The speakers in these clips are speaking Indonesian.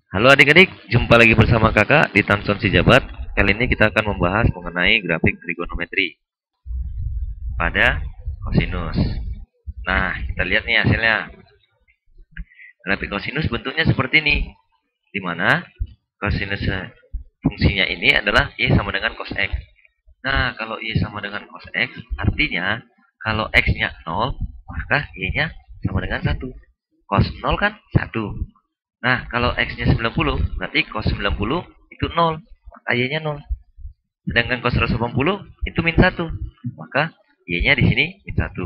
Halo adik-adik, jumpa lagi bersama kakak di Tamson Sijabat. Kali ini kita akan membahas mengenai grafik trigonometri pada kosinus. Nah, kita lihat nih hasilnya. Grafik kosinus bentuknya seperti ini, di mana kosinus fungsinya ini adalah Y sama dengan cos X. Nah, kalau Y sama dengan cos X, artinya kalau X-nya 0, maka Y-nya sama dengan 1. Cos 0 kan 1. Nah, kalau X-nya 90, berarti cos 90 itu 0, maka Y-nya 0. Sedangkan cos 180 itu min 1, maka Y-nya di sini min 1.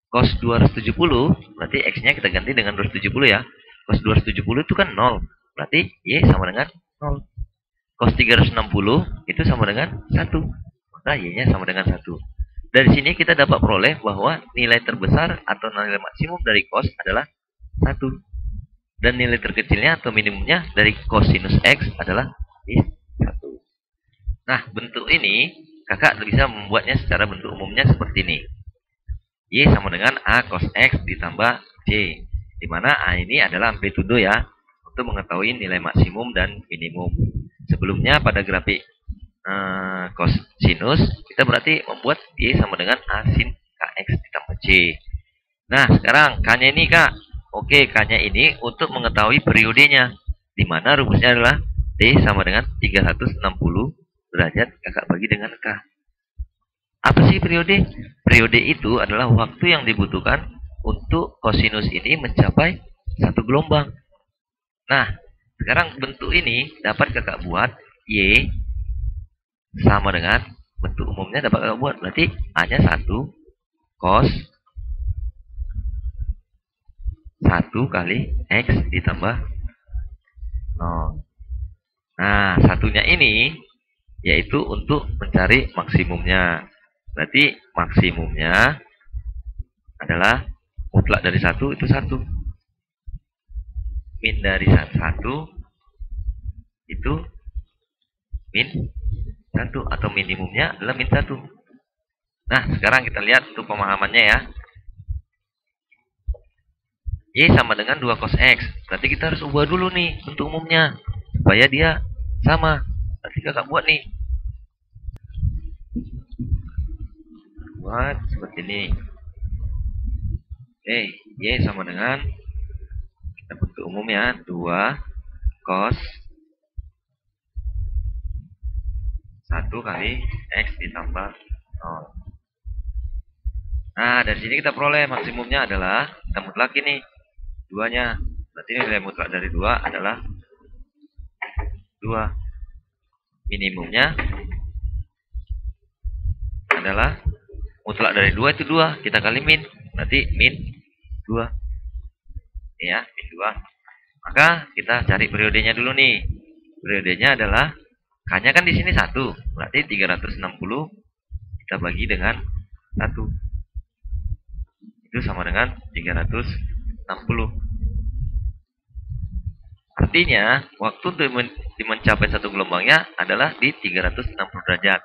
Cos 270, berarti X-nya kita ganti dengan 270 ya. Cos 270 itu kan 0, berarti Y sama dengan 0. Cos 360 itu sama dengan 1, maka Y-nya sama dengan 1. Dari sini kita dapat peroleh bahwa nilai terbesar atau nilai maksimum dari cos adalah 1. Dan nilai terkecilnya atau minimumnya dari kosinus X adalah 1. Nah, bentuk ini kakak bisa membuatnya secara bentuk umumnya seperti ini. Y sama dengan A cos X ditambah C. Di mana A ini adalah amplitudo ya, untuk mengetahui nilai maksimum dan minimum. Sebelumnya pada grafik kosinus, kita berarti membuat Y sama dengan A sin KX ditambah C. Nah, sekarang K-nya ini Kak. Oke, K-nya ini untuk mengetahui periodenya. Di mana rumusnya adalah T sama dengan 360 derajat kakak bagi dengan K. Apa sih periode? Periode itu adalah waktu yang dibutuhkan untuk kosinus ini mencapai satu gelombang. Nah, sekarang bentuk ini dapat kakak buat Y sama dengan bentuk umumnya dapat kakak buat. Berarti A-nya 1 cos 1 kali X ditambah 0. Nah, satunya ini yaitu untuk mencari maksimumnya. Berarti maksimumnya adalah mutlak dari 1 itu 1. Min dari 1 itu min 1 atau minimumnya adalah min 1. Nah, sekarang kita lihat untuk pemahamannya ya. Y sama dengan 2 cos X. Berarti kita harus ubah dulu nih bentuk umumnya supaya dia sama. Nanti kakak buat nih. Buat seperti ini. Oke, Y sama dengan kita bentuk umumnya 2 cos 1 kali X ditambah 0. Nah, dari sini kita peroleh maksimumnya adalah kita mutlak ini 2-nya. Berarti nilai mutlak dari 2 adalah 2. Minimumnya adalah mutlak dari 2 itu 2. Kita kali min. Berarti min 2. Ini ya, min 2. Maka kita cari periodenya dulu nih. Periodenya adalah K-nya kan di sini 1. Berarti 360 kita bagi dengan 1. Itu sama dengan 360. Artinya, waktu untuk mencapai satu gelombangnya adalah di 360 derajat.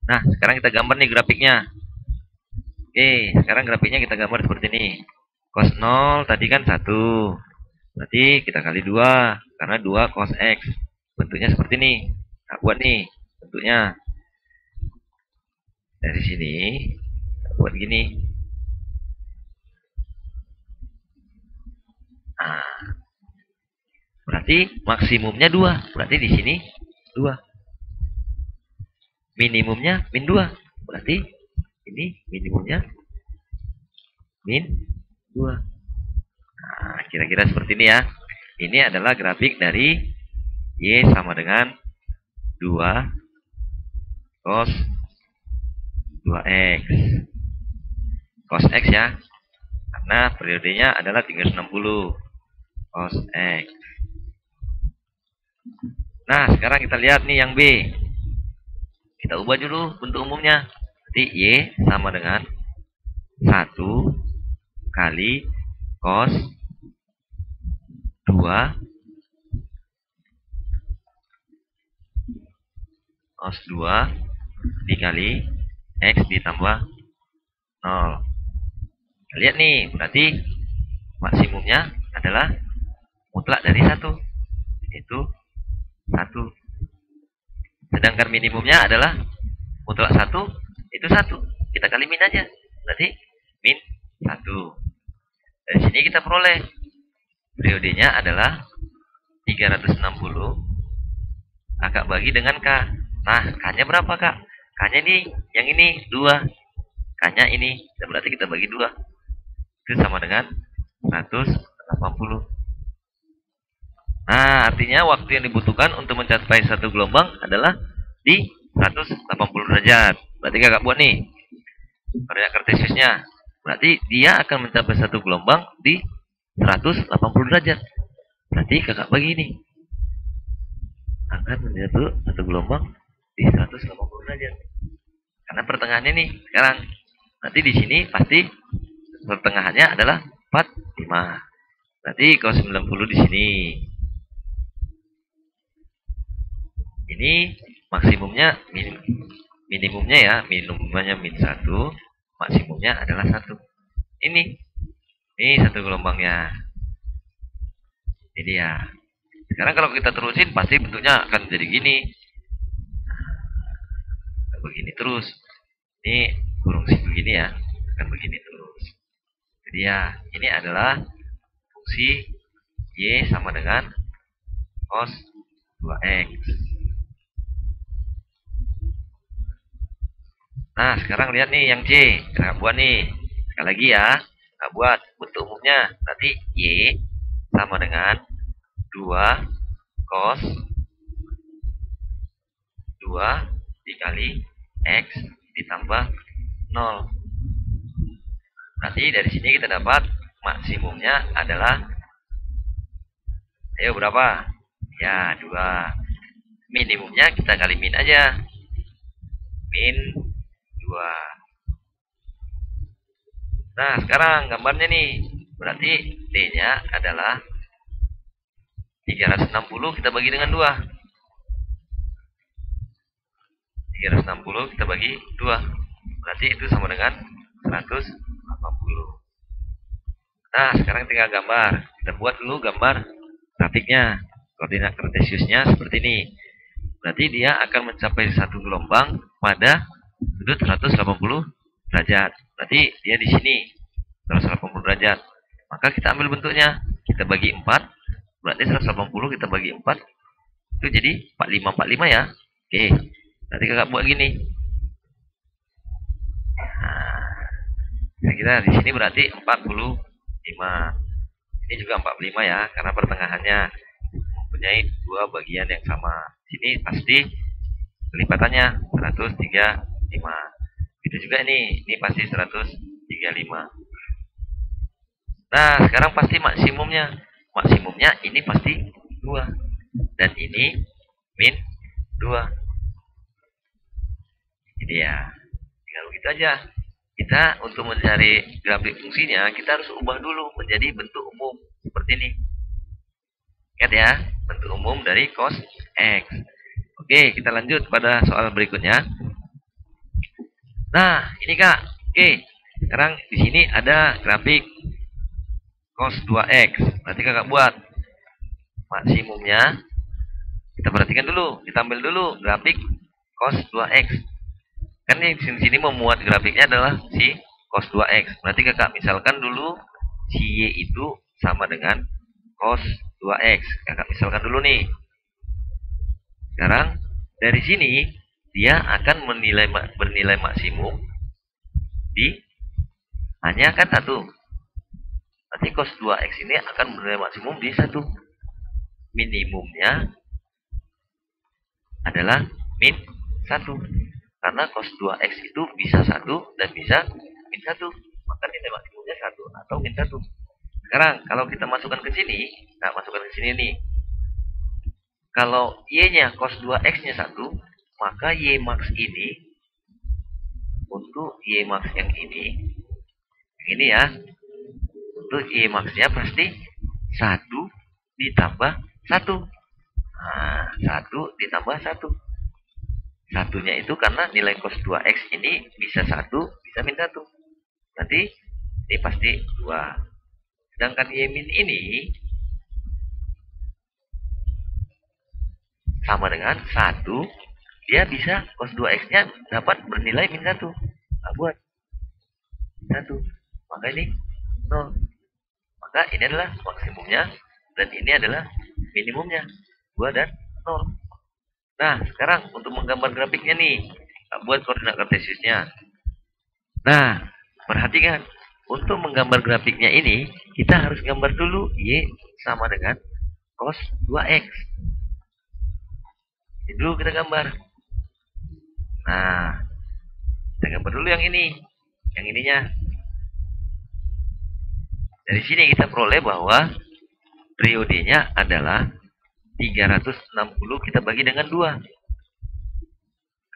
Nah, sekarang kita gambar nih grafiknya. Oke, sekarang grafiknya kita gambar seperti ini. Cos 0 tadi kan 1. Berarti kita kali 2. Karena 2 cos X. Bentuknya seperti ini. Nah, buat nih bentuknya. Dari sini, buat gini. Nah, berarti maksimumnya 2. Berarti di sini 2. Minimumnya min 2. Berarti ini minimumnya min 2. Nah, kira-kira seperti ini ya. Ini adalah grafik dari Y sama dengan 2 cos 2X. Cos X ya. Karena periodenya adalah 360 cos X. Nah, sekarang kita lihat nih yang B. Kita ubah dulu bentuk umumnya. Jadi Y sama dengan 1 kali cos 2 cos 2 dikali X ditambah 0. Lihat nih, berarti maksimumnya adalah mutlak dari 1. itu 1. Sedangkan minimumnya adalah mutlak 1 itu 1. Kita kali min aja. Berarti min 1. Dari sini kita peroleh periodenya adalah 360 kakak bagi dengan K. Nah, K-nya berapa, Kak? K-nya ini, yang ini 2. K-nya ini, dan berarti kita bagi 2. Itu sama dengan 180. Nah, artinya waktu yang dibutuhkan untuk mencapai satu gelombang adalah di 180 derajat. Berarti kakak buat nih koordinat kartesiusnya. Berarti dia akan mencapai satu gelombang di 180 derajat. Berarti kakak bagi ini akan menjadi satu gelombang di 180 derajat. Karena pertengahannya nih sekarang. Nanti di sini pasti pertengahannya adalah 45. Berarti cos 90 di sini. Ini maksimumnya minimumnya ya, minimumnya min 1, maksimumnya adalah 1. Ini satu gelombangnya. Jadi ya. Sekarang kalau kita terusin pasti bentuknya akan jadi gini. Nah, begini terus. Ini fungsi begini ya, akan begini terus. Jadi ya, ini adalah fungsi Y sama dengan cos 2x. Nah, sekarang lihat nih yang C. Kita buat nih. Sekali lagi ya. Kita buat bentuk umumnya. Nanti Y sama dengan 2 cos 2 dikali X ditambah 0. Nanti dari sini kita dapat maksimumnya adalah, ayo berapa? Ya, 2. Minimumnya kita kali min aja. Min 2. Nah, sekarang gambarnya nih. Berarti D-nya adalah 360 kita bagi dengan 2. 360 kita bagi 2. Berarti itu sama dengan 180. Nah, sekarang tinggal gambar. Kita buat dulu gambar grafiknya. Koordinat kartesiusnya seperti ini. Berarti dia akan mencapai satu gelombang pada sudut 180 derajat. Berarti dia di sini 180 derajat. Maka kita ambil bentuknya. Kita bagi 4. Berarti 180 kita bagi 4. Itu jadi 45 ya. Oke. Nanti kakak buat gini. Nah, kita di sini berarti 45. Ini juga 45 ya, karena pertengahannya mempunyai 2 bagian yang sama. Sini pasti kelipatannya 135. Itu juga ini pasti 135. Nah, sekarang pasti maksimumnya. Maksimumnya ini pasti 2. Dan ini min 2. Jadi ya, tinggal begitu aja. Kita untuk mencari grafik fungsinya, kita harus ubah dulu menjadi bentuk umum seperti ini. Ingat ya, bentuk umum dari cos X. Oke, kita lanjut pada soal berikutnya. Nah, ini Kak. Oke, sekarang di sini ada grafik cos 2X. Nanti kakak buat maksimumnya. Kita perhatikan dulu, kita ambil dulu grafik cos 2X. Kan di sini memuat grafiknya adalah si cos 2X. Berarti kakak misalkan dulu si Y itu sama dengan cos 2X. Kakak misalkan dulu nih. Sekarang dari sini dia akan bernilai maksimum di hanya kan 1. Nanti cos 2X ini akan bernilai maksimum di 1. Minimumnya adalah min 1. Karena cos 2X itu bisa 1 dan bisa min 1. Maka nilai maksimumnya 1 atau min 1. Sekarang kalau kita masukkan ke sini, nah masukkan ke sini nih. Kalau Y-nya cos 2X-nya 1, maka Y max ini untuk Y max yang ini ya. Untuk Y max-nya pasti 1 ditambah 1. Nah, 1 ditambah 1. Satunya itu karena nilai cos 2X ini bisa 1, bisa min 1. Nanti ini pasti 2. Sedangkan Y min ini sama dengan 1, dia bisa cos 2x-nya dapat bernilai min 1. Nah, buat 1. Maka ini 0. Maka ini adalah maksimumnya dan ini adalah minimumnya. 2 dan 0. Nah, sekarang untuk menggambar grafiknya nih, buat koordinat kartesiusnya. Nah, perhatikan. Untuk menggambar grafiknya ini, kita harus gambar dulu Y sama dengan cos 2x. Ini dulu kita gambar. Nah, kita gambar dulu yang ini. Yang ininya. Dari sini kita peroleh bahwa periodenya adalah 360 kita bagi dengan 2.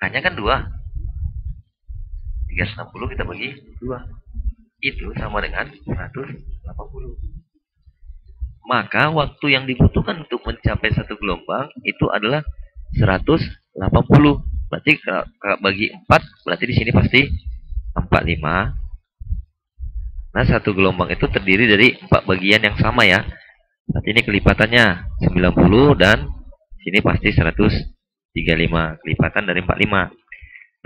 Hanya kan 2. 360 kita bagi 2. Itu sama dengan 180. Maka waktu yang dibutuhkan untuk mencapai satu gelombang itu adalah 180. Berarti kalau bagi 4, berarti di sini pasti 45. Nah, satu gelombang itu terdiri dari 4 bagian yang sama ya. Berarti ini kelipatannya 90 dan sini pasti 135. Kelipatan dari 45.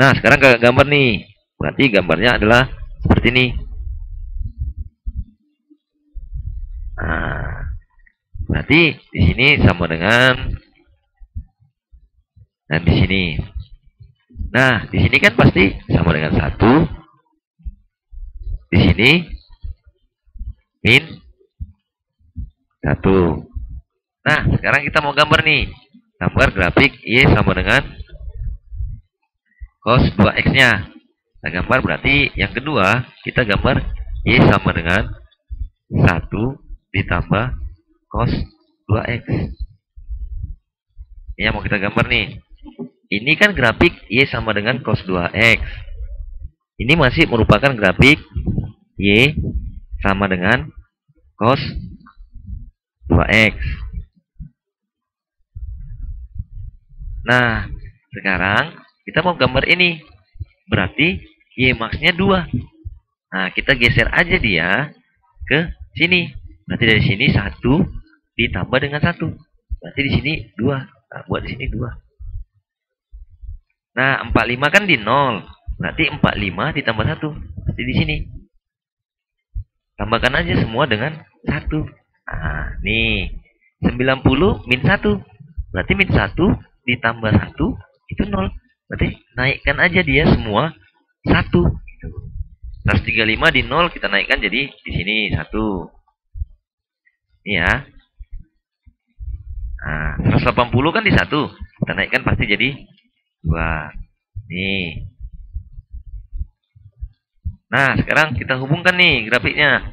Nah, sekarang ke gambar nih. Berarti gambarnya adalah seperti ini. Nah, berarti di sini sama dengan dan di sini. Nah, di sini kan pasti sama dengan 1. Di sini min 1. Nah, sekarang kita mau gambar nih. Gambar grafik Y sama dengan cos 2x-nya. Kita gambar berarti yang kedua, kita gambar Y sama dengan 1 ditambah cos 2x. Ini yang mau kita gambar nih. Ini kan grafik Y sama dengan cos 2x. Ini masih merupakan grafik Y sama dengan cos 2x. Nah, sekarang kita mau gambar ini. Berarti Y max-nya 2. Nah, kita geser aja dia ke sini. Berarti dari sini 1 ditambah dengan 1. Berarti di sini 2. Nah, buat di sini 2. Nah, 45 kan di 0. Berarti 45 ditambah 1. Berarti di sini. Tambahkan aja semua dengan 1. Nah, nih. 90 min 1. Berarti min 1 ditambah 1 itu 0. Berarti naikkan aja dia semua 1. 135 di 0 kita naikkan jadi di sini 1. Ini ya. Nah, 180 kan di 1. Kita naikkan pasti jadi 2. Nih. Nah, sekarang kita hubungkan nih grafiknya.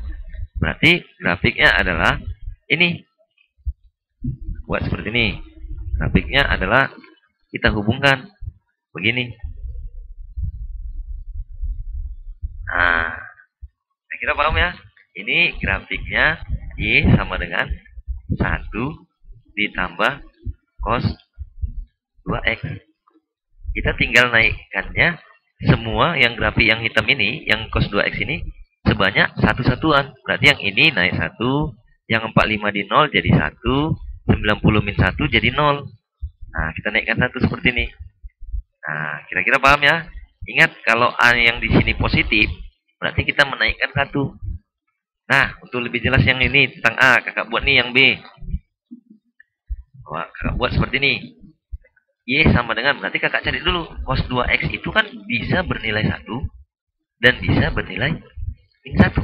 Berarti grafiknya adalah ini. Buat seperti ini. Grafiknya adalah kita hubungkan begini. Nah, saya kira paham ya. Ini grafiknya Y sama dengan 1 ditambah cos 2x. Kita tinggal naikkannya semua yang grafik yang hitam ini, yang cos 2x ini sebanyak satu satuan. Berarti yang ini naik 1, yang 45 di 0 jadi 1, 90 min 1 jadi 0. Nah, kita naikkan 1 seperti ini. Nah, kira-kira paham ya? Ingat, kalau A yang di sini positif, berarti kita menaikkan 1. Nah, untuk lebih jelas yang ini tentang A, kakak buat nih yang B. Wah, kakak buat seperti ini. Y sama dengan, berarti kakak cari dulu. Cos 2x itu kan bisa bernilai 1 dan bisa bernilai min 1.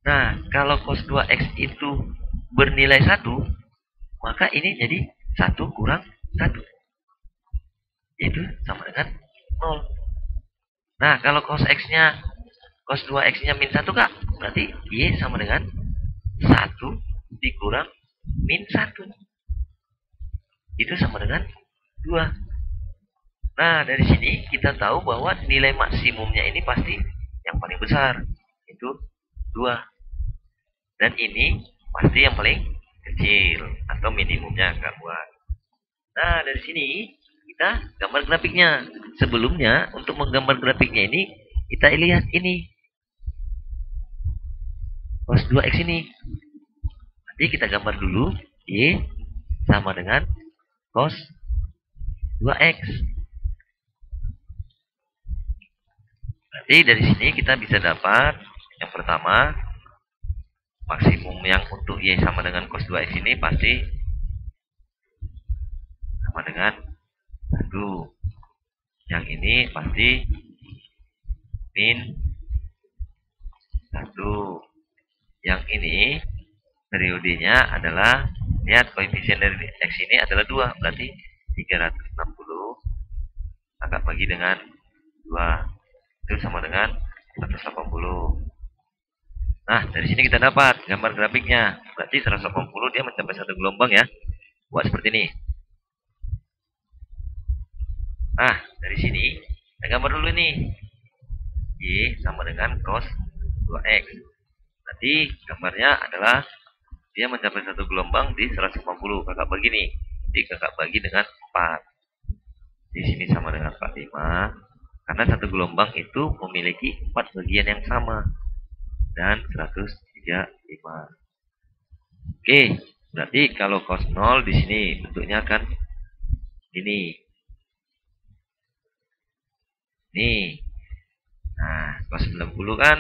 Nah, kalau cos 2x itu bernilai 1, maka ini jadi 1 kurang 1. Itu sama dengan 0. Nah, kalau cos 2x-nya min 1 kak, berarti Y sama dengan 1 dikurang min 1. Itu sama dengan 2. Nah, dari sini kita tahu bahwa nilai maksimumnya ini pasti yang paling besar. Itu 2. Dan ini pasti yang paling kecil. Atau minimumnya kak buat. Nah, dari sini kita gambar grafiknya. Sebelumnya, untuk menggambar grafiknya ini, kita lihat ini. Cos 2x ini. Nanti kita gambar dulu. Y sama dengan cos 2x. Berarti dari sini kita bisa dapat yang pertama, maksimum yang untuk Y sama dengan cos 2x ini pasti sama dengan 1. Yang ini pasti min 1. Yang ini periodenya adalah, lihat koefisien dari X ini adalah 2. Berarti 360 agak bagi dengan 2. Itu sama dengan 180. Nah, dari sini kita dapat gambar grafiknya. Berarti 180 dia mencapai satu gelombang ya. Buat seperti ini. Nah, dari sini kita gambar dulu nih. Y sama dengan cos 2x. Berarti gambarnya adalah dia mencapai satu gelombang di 180. Kakak bagi nih. Jadi kakak bagi dengan 4. Di sini sama dengan 45. Karena satu gelombang itu memiliki 4 bagian yang sama. Dan 135. Oke, berarti kalau cos 0 di sini bentuknya akan ini. Nih. Nah, cos 90 kan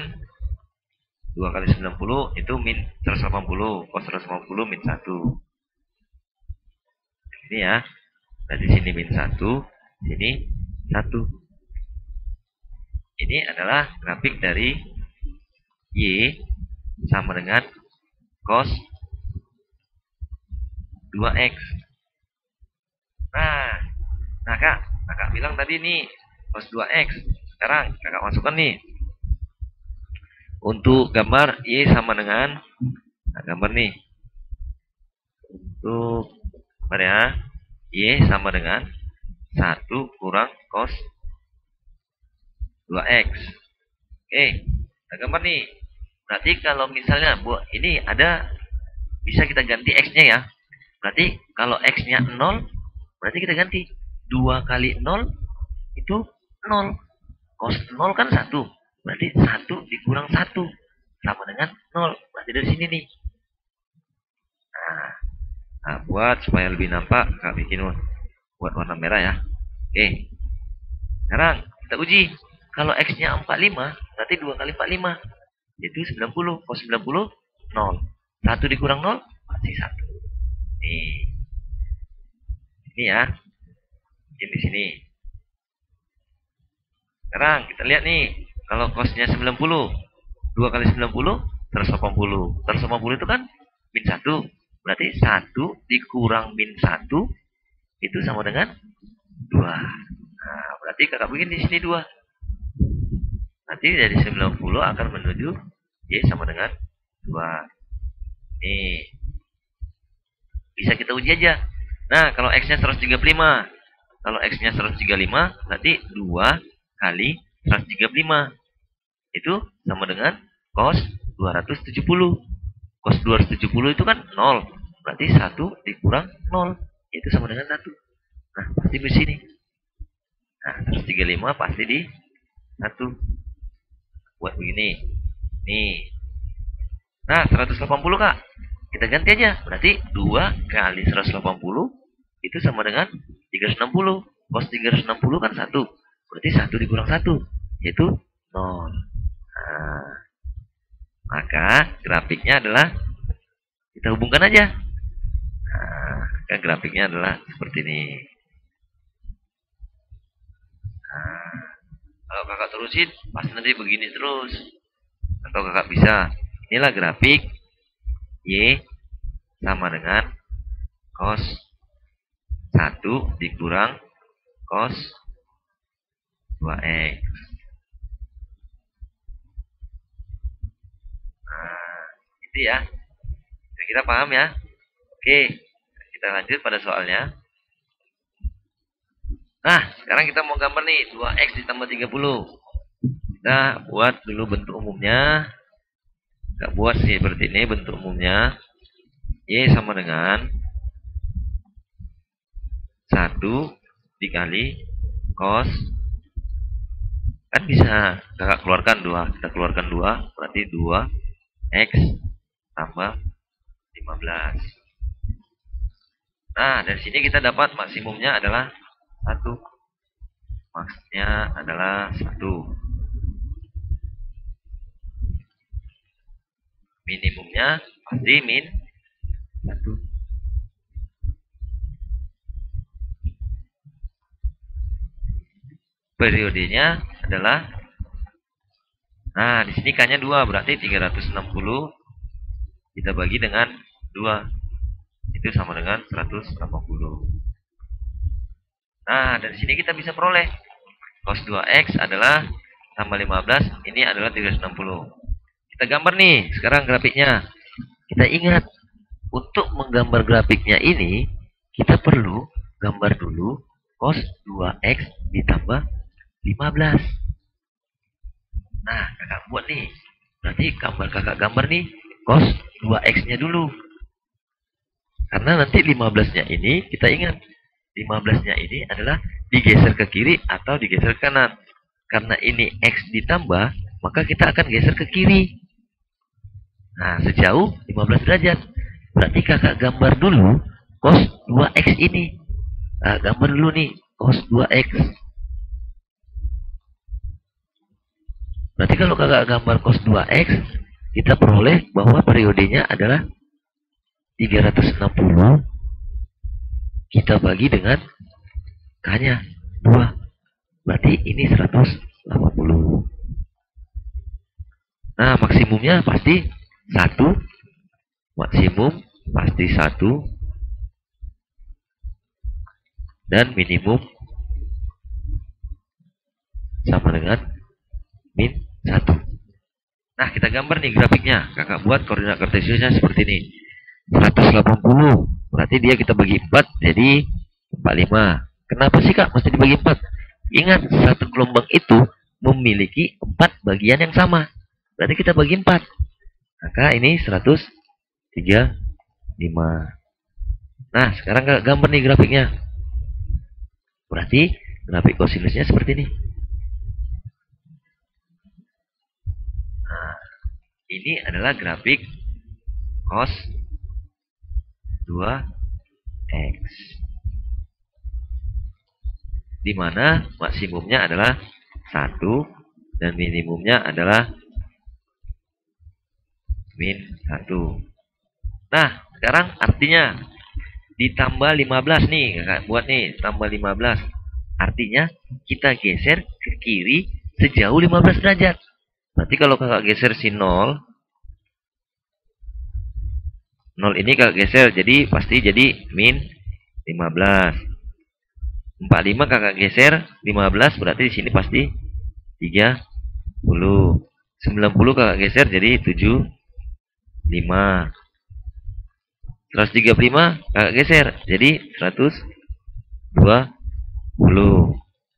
2 kali 90 itu min 180. Cos 180 min 1. Ini ya. Berarti sini min 1, sini 1. Ini adalah grafik dari Y sama dengan cos 2x. Nah kakak bilang tadi nih cos 2x. Sekarang kakak masukkan nih. Untuk gambar Y sama dengan, gambar nih. Untuk gambar ya, Y sama dengan 1 kurang cos 2x. Oke, kita gambar nih. Berarti kalau misalnya ini ada, bisa kita ganti x-nya ya. Berarti kalau x-nya 0, berarti kita ganti 2 kali 0 itu 0. Cos 0 kan 1. Berarti 1 dikurang 1 sama dengan 0. Berarti dari sini nih. Nah, buat supaya lebih nampak, kakak bikin buat warna merah ya. Oke. Sekarang kita uji. Kalau x-nya 45, berarti 2 kali 45. Yaitu 90. Cos 90, 0. 1 dikurang 0, pasti 1. Nih. Ini ya. Di sini. Sekarang kita lihat nih. Kalau cosnya 90. 2 kali 90, 180. 180 itu kan min 1. Berarti 1 dikurang min 1 itu sama dengan 2. Nah, berarti kakak bikin di sini 2. Nanti dari 90 akan menuju Y sama dengan 2. Nih. Bisa kita uji aja. Nah, kalau X-nya 135. Kalau X-nya 135, berarti 2 kali 135. Itu sama dengan cos 270. Cos 270 itu kan 0. Berarti 1 dikurang 0. Itu sama dengan 1. Nah, pasti di sini. Nah, 135 pasti di 1. Buat begini. Nih. Nah, 180 kak. Kita ganti aja. Berarti 2 kali 180 itu sama dengan 360. Cos 360 kan 1. Berarti 1 dikurang 1. Yaitu 0. Nah, maka grafiknya adalah, kita hubungkan aja. Nah, maka grafiknya adalah seperti ini. Nah, kalau kakak terusin, pasti nanti begini terus. Atau kakak bisa, inilah grafik Y sama dengan cos 1 dikurang cos 2x. Nah, itu ya. Kita paham ya. Oke, kita lanjut pada soalnya. Nah, sekarang kita mau gambar nih 2x ditambah 30. Kita buat dulu bentuk umumnya. Kita buat sih seperti ini bentuk umumnya. Y sama dengan 1 dikali cos, kan bisa kakak keluarkan 2. Kita keluarkan 2, berarti 2x tambah 15. Nah, dari sini kita dapat maksimumnya adalah 1. Maksnya adalah 1. Minimumnya pasti min 1. Periodenya adalah, nah di sini K-nya 2, berarti 360 kita bagi dengan 2. Itu sama dengan 180. Nah, dari sini kita bisa peroleh cos 2x adalah tambah 15, ini adalah 360. Kita gambar nih sekarang grafiknya. Kita ingat, untuk menggambar grafiknya ini, kita perlu gambar dulu cos 2x ditambah 15. Nah, kakak buat nih. Berarti kakak gambar nih cos 2x-nya dulu. Karena nanti 15-nya ini, kita ingat, 15-nya ini adalah digeser ke kiri atau digeser ke kanan. Karena ini X ditambah, maka kita akan geser ke kiri. Nah, sejauh 15 derajat. Berarti kakak gambar dulu cos 2X ini. Nah, gambar dulu nih cos 2X. Berarti kalau kakak gambar cos 2X, kita peroleh bahwa periodenya adalah 360 kita bagi dengan K-nya 2. Berarti ini 180. Nah, maksimumnya pasti 1. Maksimum pasti 1. Dan minimum sama dengan min 1. Nah, kita gambar nih grafiknya. Kakak buat koordinat kartesiusnya seperti ini. 180. Berarti dia kita bagi 4 jadi 45. Kenapa sih Kak mesti dibagi 4? Ingat, satu gelombang itu memiliki 4 bagian yang sama. Berarti kita bagi 4. Maka ini 135. Nah, sekarang Kak gambar nih grafiknya. Berarti grafik kosinusnya seperti ini. Nah, ini adalah grafik cos 2x, di mana maksimumnya adalah 1 dan minimumnya adalah min 1. Nah, sekarang artinya ditambah 15 nih, kakak buat nih, tambah 15. Artinya kita geser ke kiri sejauh 15 derajat. Berarti kalau kakak geser si 0 ini kakak geser, jadi pasti jadi min 15. 45 kakak geser 15, berarti di sini pasti 30. 90 kakak geser jadi 75. 135 kakak geser jadi 120.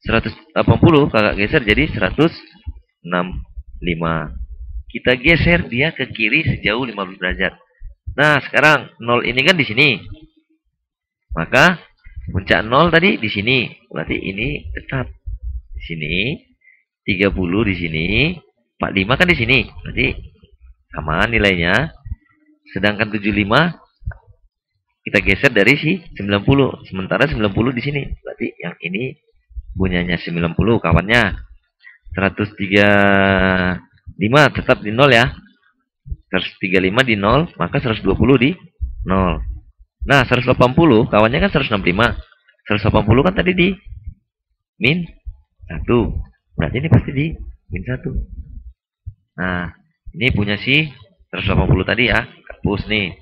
180 kakak geser jadi 165. Kita geser dia ke kiri sejauh 15 derajat. Nah, sekarang 0 ini kan di sini. Maka puncak 0 tadi di sini. Berarti ini tetap di sini. 30 di sini. 45 kan di sini. Berarti sama nilainya. Sedangkan 75 kita geser dari si 90. Sementara 90 di sini. Berarti yang ini punyanya 90 kawannya. 135 tetap di 0 ya. 135 di 0, maka 120 di 0. Nah, 180 kawannya kan 165. 180 kan tadi di min 1. Berarti ini pasti di min 1. Nah, ini punya si 180 tadi ya. Hapus nih.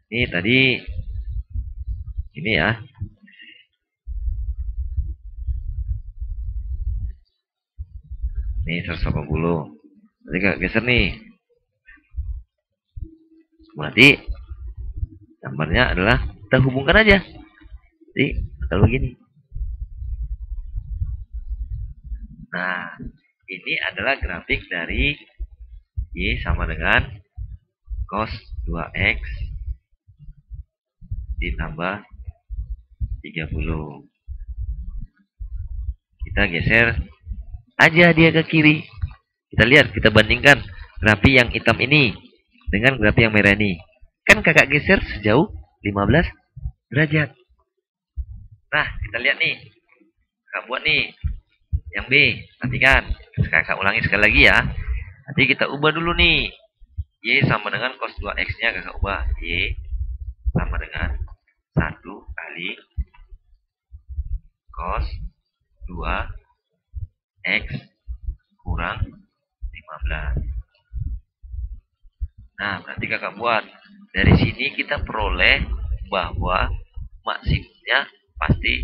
Ini tadi ini ya. Ini 180. Jadi kakak geser nih. Berarti gambarnya adalah kita hubungkan aja. Jadi kalau begini. Nah, ini adalah grafik dari Y sama dengan cos 2x ditambah 30. Kita geser aja dia ke kiri. Kita lihat, kita bandingkan grafik yang hitam ini dengan grafik yang merah ini. Kan kan kakak geser sejauh 15 derajat. Nah, kita lihat nih. Kakak buat nih. Yang B, perhatikan. Kakak ulangi sekali lagi ya. Nanti kita ubah dulu nih. Y sama dengan cos 2X-nya kakak ubah. Y sama dengan 1 kali cos 2X kurang 15. Nah, berarti kakak buat. Dari sini kita peroleh bahwa maksimumnya pasti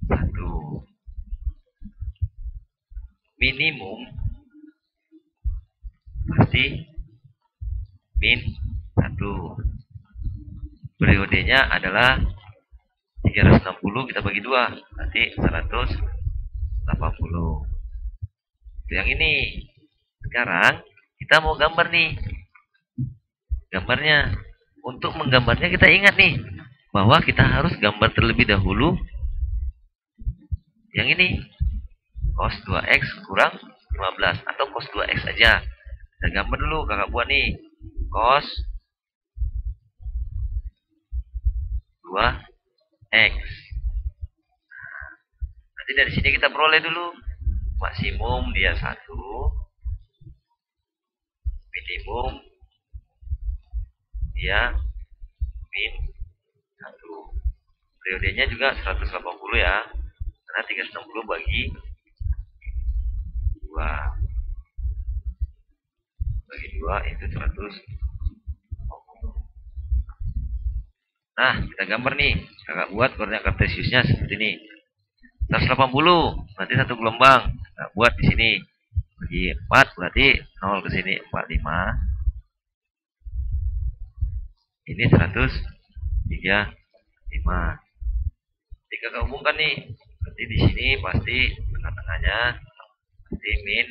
1. Minimum pasti min 1. Periodenya adalah 360 kita bagi 2, nanti 180. Yang ini. Sekarang kita mau gambar nih. Gambarnya. Untuk menggambarnya kita ingat nih bahwa kita harus gambar terlebih dahulu yang ini. Cos 2X kurang 15 atau cos 2X aja. Kita gambar dulu, kakak buat nih. Cos 2X. Nanti dari sini kita peroleh dulu. Maksimum dia 1. Minimum dia min 1. Periodenya juga 180 ya. Karena 360 bagi 2. Bagi 2 itu 100. Nah, kita gambar nih. Kakak buat koordinat kartesiusnya seperti ini. 180, berarti satu gelombang. Nah, buat di sini. Bagi 4, berarti 0 ke sini 45. Ini 135. Jadi kakak hubungkan nih. Berarti di sini pasti tengah-tengahnya pasti min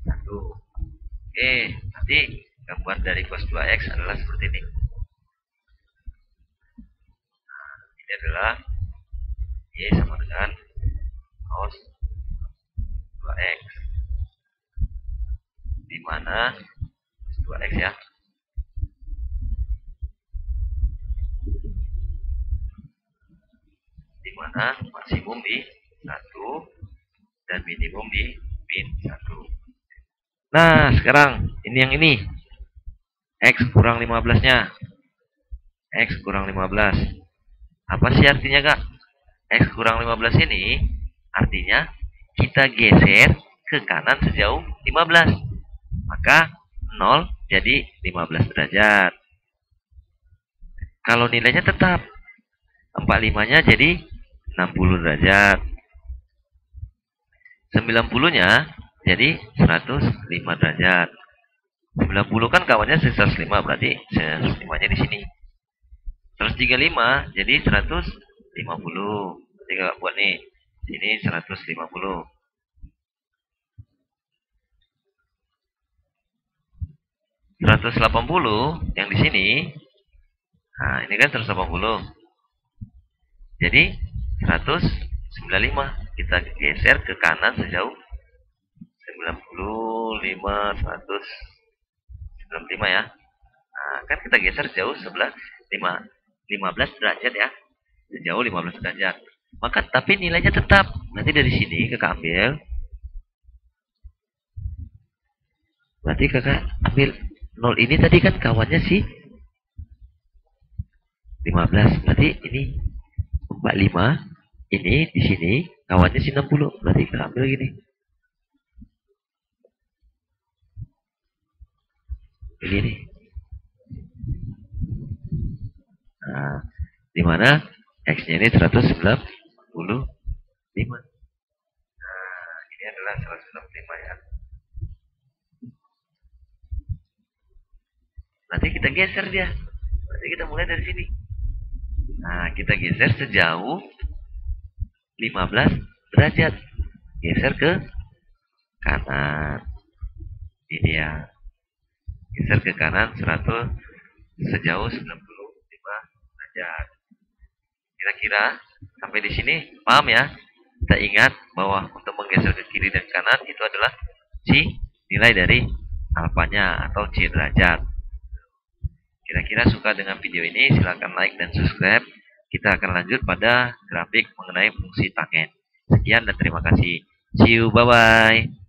1. Oke, nanti gambar dari cos 2X adalah seperti ini. Nah, ini adalah Y sama dengan cos 2X. Di mana cos 2X ya. Di mana maksimum di 1 dan minimum di min 1. Nah, sekarang ini yang ini. X kurang 15-nya. X kurang 15. Apa sih artinya, Kak? X kurang 15 ini artinya kita geser ke kanan sejauh 15. Maka 0 jadi 15 derajat. Kalau nilainya tetap 45-nya jadi 60 derajat. 90-nya jadi 105 derajat. 90 kan kawannya 105, berarti 105-nya di sini. 135 jadi 150. Jadi kakak buat nih. Sini 150. 180 yang di sini. Nah, ini kan 180. Jadi 195. Kita geser ke kanan sejauh 95, 195 ya. Nah, kan kita geser jauh sebelah 15 derajat ya. Sejauh 15 derajat. Maka tapi nilainya tetap. Nanti dari sini kakak ambil. Berarti kakak ambil 0 ini tadi kan kawannya sih 15. Berarti ini 45. Ini di sini kawannya sih 60. Berarti kakak ambil gini. Ini nih. Nah, di mana X-nya ini 195. Nah, ini adalah 195 ya. Nanti kita geser dia. Berarti kita mulai dari sini. Nah, kita geser sejauh 15 derajat. Geser ke kanan. Ini ya. Geser ke kanan 100 sejauh 95 derajat. Kira-kira sampai di sini paham ya? Kita ingat bahwa untuk menggeser ke kiri dan kanan itu adalah si nilai dari alfanya atau C derajat. Kira-kira suka dengan video ini? Silahkan like dan subscribe. Kita akan lanjut pada grafik mengenai fungsi tangent. Sekian dan terima kasih. See you, bye-bye.